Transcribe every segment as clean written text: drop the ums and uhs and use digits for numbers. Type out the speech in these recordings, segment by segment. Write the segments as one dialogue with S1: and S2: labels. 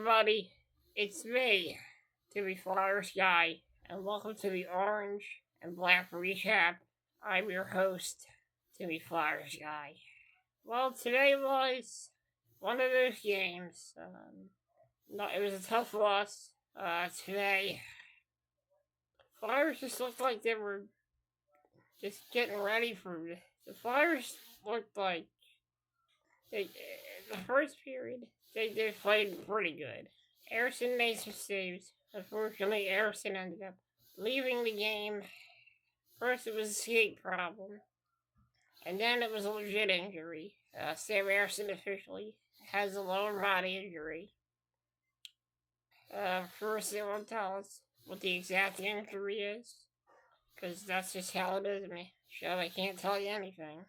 S1: everybody, it's me, Timmy Flyers Guy, and welcome to the Orange and Black Recap. I'm your host, Timmy Flyers Guy. Well, today was one of those games. No, it was a tough loss. Today, Flyers just looked like they were just getting ready for the Flyers looked like they the first period they played pretty good. Harrison made some saves. Unfortunately, Harrison ended up leaving the game. First, it was a skate problem, and then it was a legit injury. Sam Harrison officially has a lower body injury. First, they won't tell us what the exact injury is, because that's just how it is in the show. They can't tell you anything.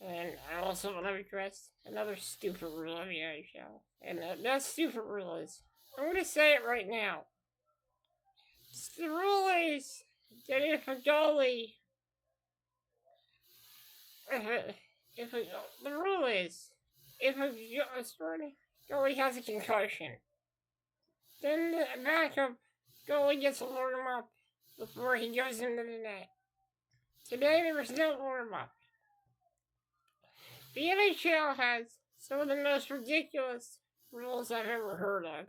S1: And I also want to address another stupid rule of the NHL. And that stupid rule is, I'm going to say it right now. The rule is that if a goalie, the rule is, if a starting goalie has a concussion, then the backup goalie gets to warm up before he goes into the net. Today there was no warm up. The NHL has some of the most ridiculous rules I've ever heard of.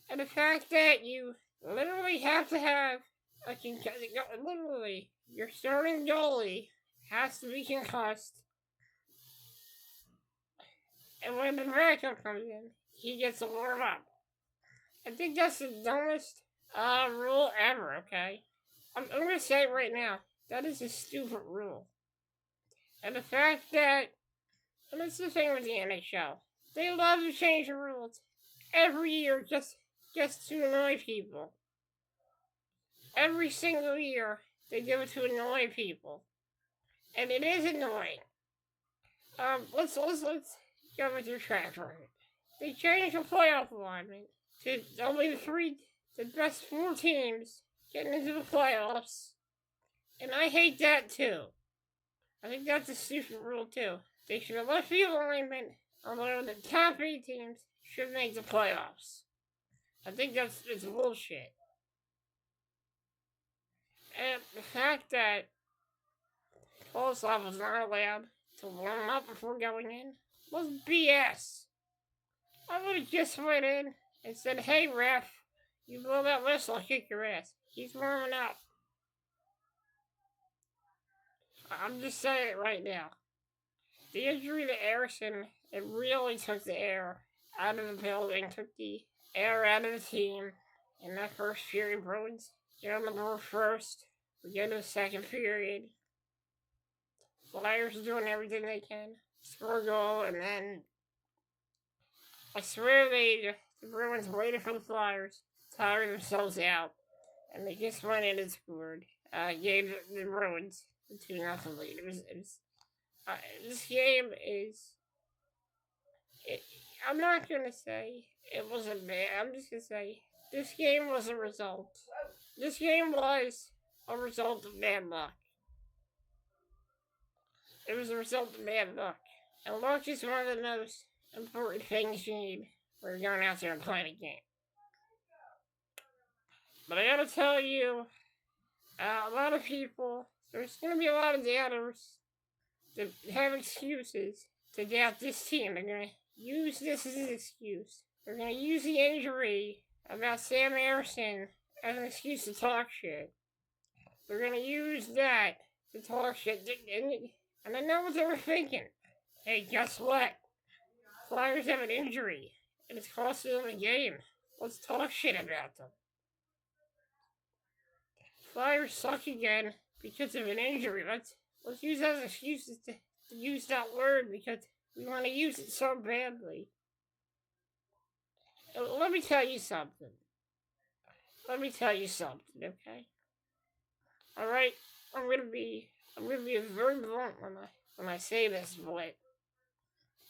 S1: And the fact that you literally have to have a concussion, literally, your starting goalie has to be concussed. And when the backup comes in, he gets to warm up. I think that's the dumbest rule ever, okay? I'm going to say it right now. That is a stupid rule. And the fact that, and that's the thing with the NHL, they love to change the rules every year just to annoy people. Every single year, they do it to annoy people. And it is annoying. Let's go with your track record. They changed the playoff alignment to only the best 4 teams getting into the playoffs. And I hate that too. I think that's a stupid rule too. They should have left the alignment, although the top 8 teams should make the playoffs. I think it's bullshit. And the fact that Kolosov was not allowed to warm up before going in was BS. I would have just went in and said, "Hey ref, you blow that whistle, I'll kick your ass. He's warming up." I'm just saying it right now. The injury to Harrison, it really took the air out of the building, took the air out of the team. In that first period, Bruins get on the board first. We get to the second period. Flyers are doing everything they can. Score a goal, and then I swear the Bruins waited for the Flyers, tired themselves out, and they just went in and scored. Gave the Bruins a 2-0 lead. This game is. I'm not gonna say it wasn't bad. I'm just gonna say this game was a result. This game was a result of bad luck. It was a result of bad luck. And luck is one of the most important things you need when you're going out there and playing a game. But I gotta tell you, a lot of people, there's gonna be a lot of doubters that have excuses to doubt this team. They're gonna use this as an excuse. They're gonna use the injury about Sam Harrison as an excuse to talk shit. They're gonna use that to talk shit. And I know what they were thinking. Hey, guess what? Flyers have an injury, and it's costing them the game. Let's talk shit about them. Flyers suck again because of an injury. Let's use that as excuses to use that word because we want to use it so badly. Let me tell you something. Okay? Alright? I'm gonna be very blunt when I say this, but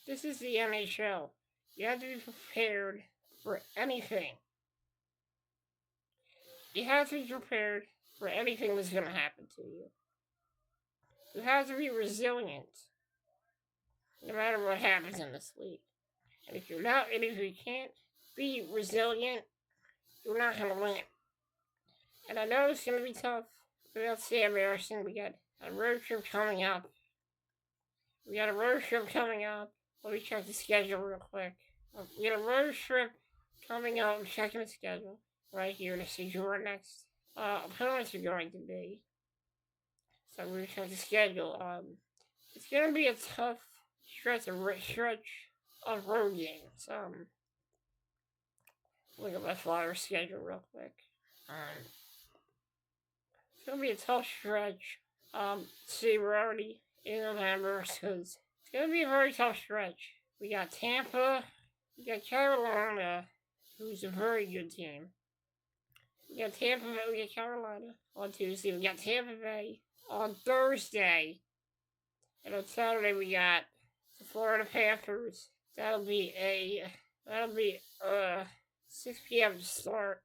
S1: this is the NHL. You have to be prepared for anything. You have to be prepared for anything that's gonna happen to you. You have to be resilient, no matter what happens in this league. And if you can't be resilient, you're not gonna win. And I know it's gonna be tough. Without Sam Harrison, we got a road trip coming up. Let me check the schedule real quick. We got a road trip coming up. I'm checking the schedule right here to see who our next opponents are going to be. So we're check the schedule. It's gonna be a tough stretch of road games. Look at my Flyers schedule real quick. It's gonna be a tough stretch. See, we're already in November, so it's gonna be a very tough stretch. We got Tampa, we got Carolina, who's a very good team. We got Tampa Bay, we got Carolina on Tuesday. We got Tampa Bay on Thursday. And on Saturday we got the Florida Panthers. That'll be 6 p.m. start.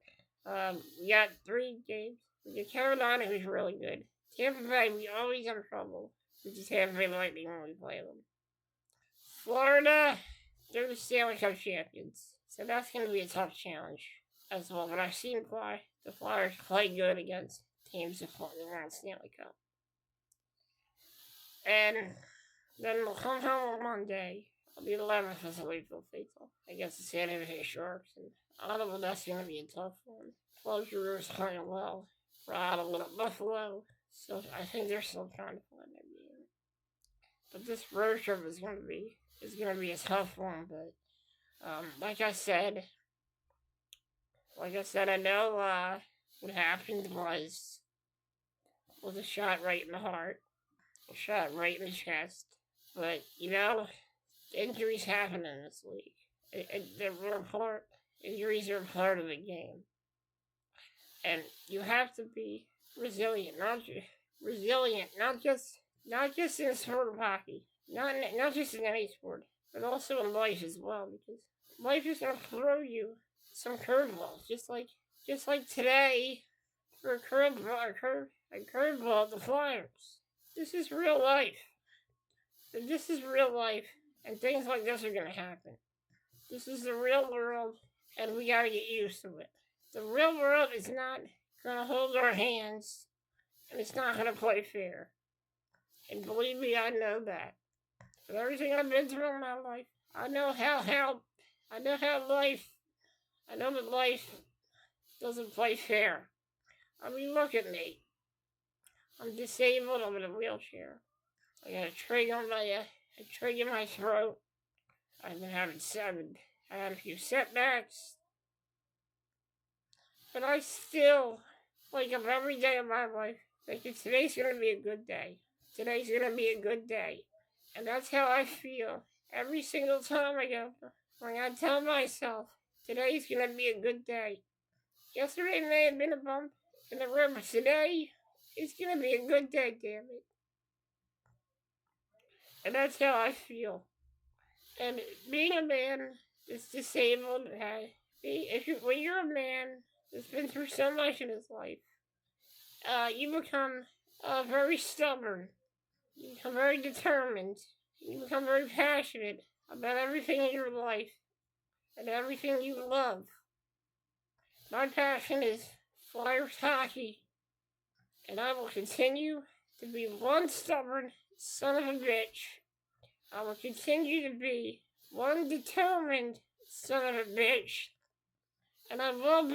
S1: We got 3 games. We got Carolina, who's really good. Tampa Bay, we always have trouble with the Tampa Bay Lightning when we play them. Florida, they're the Stanley Cup champions. So that's going to be a tough challenge as well. But I've seen the Flyers play good against teams that won the Stanley Cup. And then we'll come home on Monday. On the 11th as a Lakeville Faithful against the San Jose Sharks. And I don't know, that's going to be a tough one. Closure is playing well. Rattled at Buffalo. So I think they're still trying to find their game. But this road trip is going to be a tough one. But like I said, I know what happened was a shot right in the heart, a shot right in the chest. But injuries happen in this league. Injuries are part of the game, and you have to be resilient. Not just in sport of hockey, not just in any sport, but also in life as well. Because life is gonna throw you some curveballs, just like today for a curveball at the Flyers. This is real life. And things like this are gonna happen. This is the real world, and we gotta get used to it. The real world is not gonna hold our hands, and it's not gonna play fair. And believe me, I know that. With everything I've been through in my life, I know that life doesn't play fair. I mean, look at me. I'm disabled, I'm in a wheelchair. I got a trach in my throat. I've been having I had a few setbacks. But I still wake up every day of my life thinking today's gonna be a good day. Today's gonna be a good day. And that's how I feel every single time I go. When I tell myself, today's gonna be a good day. Yesterday may have been a bump in the road, but today it's gonna be a good day, damn it. And that's how I feel. And being a man that's disabled, when you're a man that's been through so much in his life, you become very stubborn. You become very determined. You become very passionate about everything in your life and everything you love. My passion is Flyers hockey, and I will continue to be one stubborn son of a bitch. I will continue to be one determined son of a bitch. And I will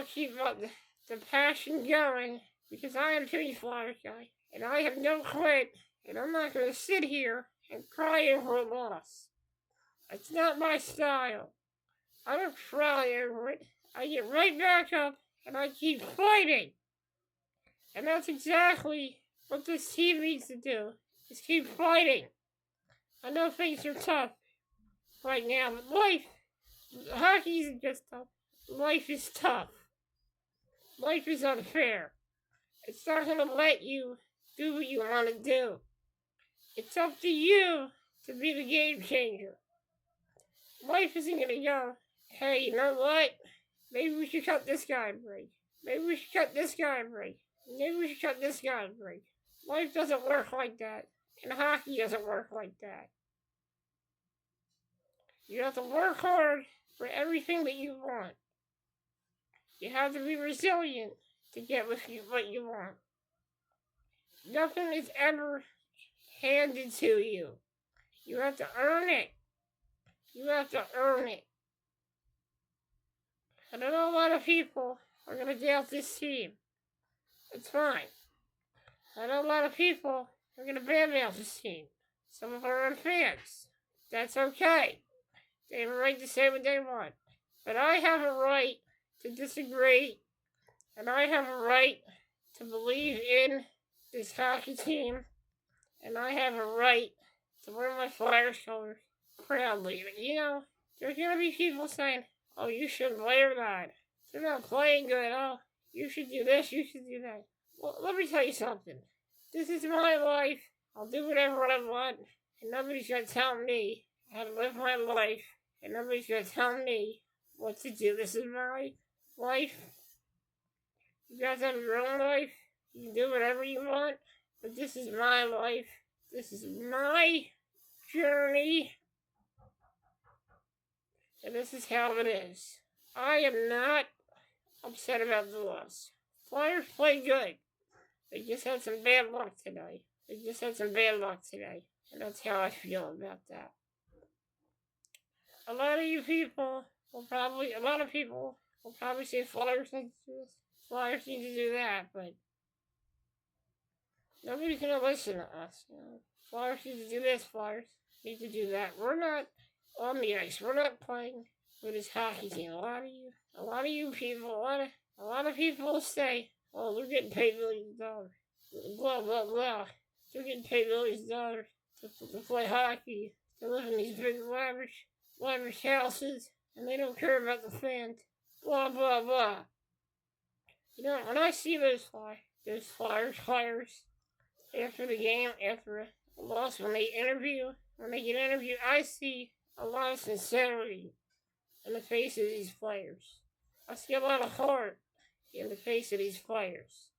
S1: keep up the passion going because I am Team Flyers guy. And I have no quit. And I'm not going to sit here and cry over a loss. It's not my style. I don't cry over it. I get right back up and I keep fighting. And that's exactly what this team needs to do, is keep fighting. I know things are tough right now, but hockey isn't just tough. Life is tough. Life is unfair. It's not going to let you do what you want to do. It's up to you to be the game changer. Life isn't going to go, hey, you know what? Maybe we should cut this guy a break. Maybe we should cut this guy a break. Maybe we should cut this guy a break. Life doesn't work like that. And hockey doesn't work like that. You have to work hard for everything that you want. You have to be resilient to get what you want. Nothing is ever handed to you. You have to earn it. You have to earn it. I know a lot of people are going to doubt this team. It's fine. I know a lot of people are going to badmouth this team. Some of our own fans. That's okay. They have a right to say what they want. But I have a right to disagree. And I have a right to believe in this hockey team. And I have a right to wear my Flyers colors proudly. You know, there's going to be people saying, oh, you shouldn't wear that. They're not playing good. Oh, you should do this, you should do that. Well, let me tell you something. This is my life. I'll do whatever I want. And nobody's going to tell me how to live my life. And nobody's going to tell me what to do. This is my life. You guys have your own life. You can do whatever you want. But this is my life. This is my journey. And this is how it is. I am not upset about the loss. Flyers played good. They just had some bad luck today. And that's how I feel about that. A lot of people will probably say Flyers need to do this. Flyers need to do that, but nobody's going to listen to us. You know? Flyers need to do this, Flyers need to do that. We're not on the ice. We're not playing with this hockey team. A lot of you people, a lot of people say, oh, they're getting paid millions of dollars. Blah, blah, blah. They're getting paid millions of dollars to play hockey. They live in these big lavish houses, and they don't care about the fans. Blah, blah, blah. You know, when I see those Flyers after the game, after a loss, when they get interviewed, I see a lot of sincerity in the face of these players. I see a lot of heart in the face of these players.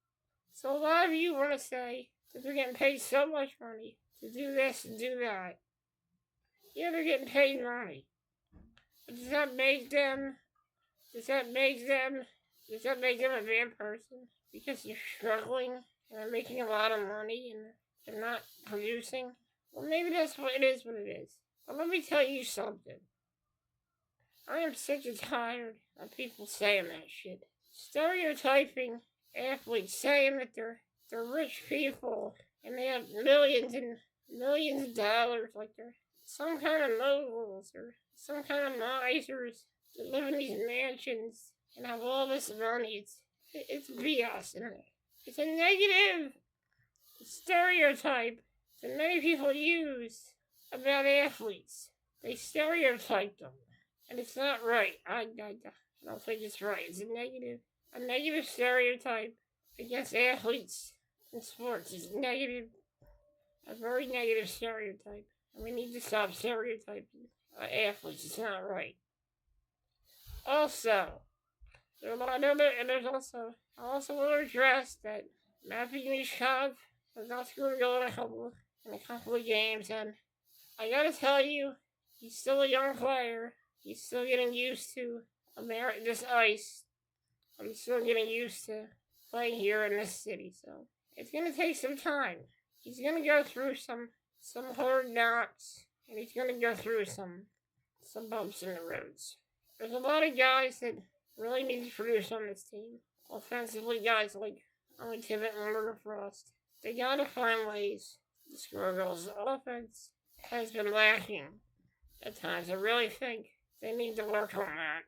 S1: So a lot of you want to say that they're getting paid so much money to do this and do that. Yeah, they're getting paid money. But does that make them a bad person? Because you're struggling and they're making a lot of money and they're not producing? Well, maybe that's what it is. But let me tell you something. I am sick and tired of people saying that shit. Stereotyping athletes, saying that they're rich people and they have millions and millions of dollars, like they're some kind of moguls or some kind of misers that live in these mansions and have all this money. It's BS, isn't it? It's a negative stereotype that many people use about athletes. They stereotype them, and it's not right. I don't think it's right. It's a negative stereotype against athletes in sports. It's a very negative stereotype. And we need to stop stereotyping athletes. It's not right. Also, I also want to address that Matthew Nichushkin has not scored a goal in a couple of games, and I gotta tell you, he's still a young player. He's still getting used to this ice. He's still getting used to playing here in this city, so it's gonna take some time. He's gonna go through some hard knocks, and he's gonna go through some bumps in the roads. There's a lot of guys that really need to produce on this team. Offensively, guys like Owen Tippett and Leonard Frost. They gotta find ways to score goals. The offense has been lacking at times. I really think they need to work on that.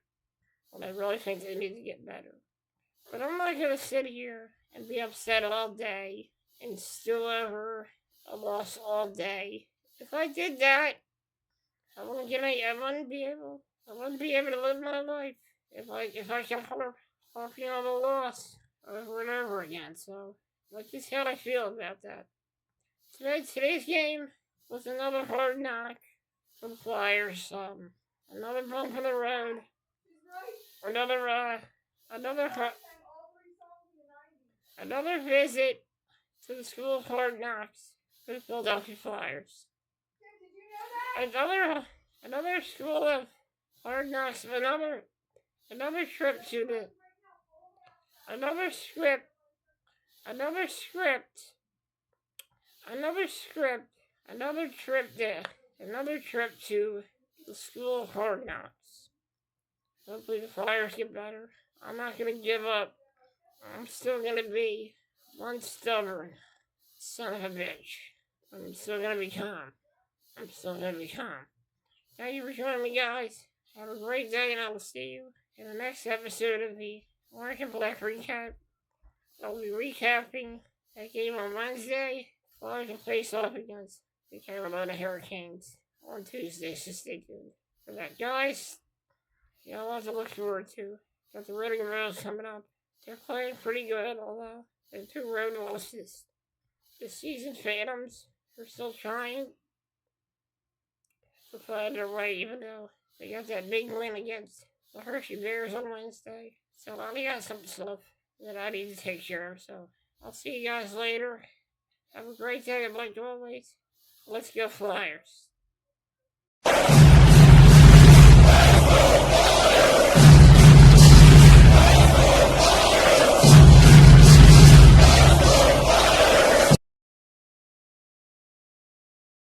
S1: And I really think they need to get better. But I'm not gonna sit here and be upset all day and stew over a loss all day. If I did that, I wouldn't be able to live my life. If I kept harping on the loss over and over again. So that's just how I feel about that. Today's game was another hard knock for the Flyers. Another bump in the road. Another visit to the School of Hard Knocks for the Philadelphia Flyers. Another school of hard knocks. Another trip to the. Another script. Another script. Another script. Another trip there. Another trip to the school of hard knocks. Hopefully the Flyers get better. I'm not gonna give up. I'm still gonna be one stubborn son of a bitch. I'm still gonna be calm. I'm still gonna be calm. Thank you for joining me, guys. Have a great day, and I will see you in the next episode of the Orange and Black Recap. I'll be recapping that game on Wednesday. Flyers will face off against the Carolina Hurricanes on Tuesday, so stay tuned for that. Guys, you know what to look forward to. Got the Reading Royals coming up. They're playing pretty good, although they have 2 road losses. The season Phantoms are still trying to find their way, even though they got that big win against the Hershey Bears on Wednesday. So I got some stuff that I need to take care of. So I'll see you guys later. Have a great day, and like always, let's go Flyers.